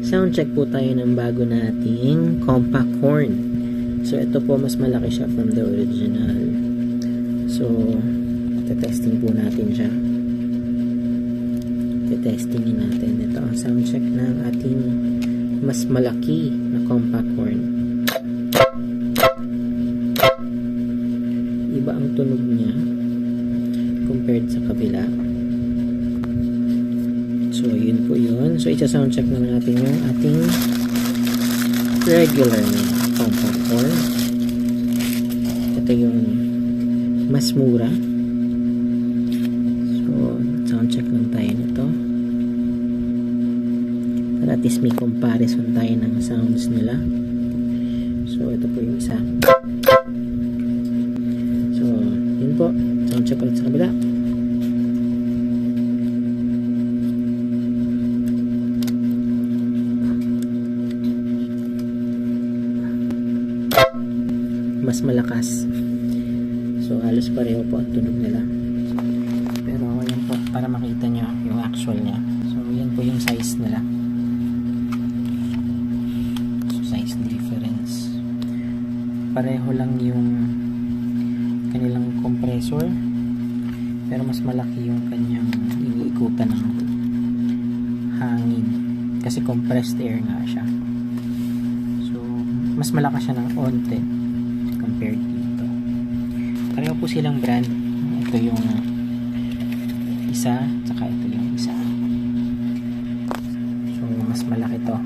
Sound check po tayo ng bago nating compact horn. So ito po mas malaki siya from the original. So testing po natin siya. Testingin natin. Ito ang sound check ng ating mas malaki na compact horn. Iba ang tunog niya compared sa kabila. So yun po yun. So isa-sound check na natin yung ating regular na compact horn. Ito yung mas mura. So sound check lang tayo nito. Para at least may comparison tayo ng sounds nila. So ito po yung isa. So yun po. Sound check ulit sa kabila. Mas malakas. So halos pareho po ang tunog nila. Pero yan po para makita nyo yung actual nya. So yan po yung size nila. So size difference. Pareho lang yung kanilang compressor. Pero mas malaki yung kanyang iniikutan ng hangin. Kasi compressed air nga siya. So mas malakas siya ng onte compared dito. Pareho po silang brand. Ito yung isa, saka ito yung isa. So mas malaki to.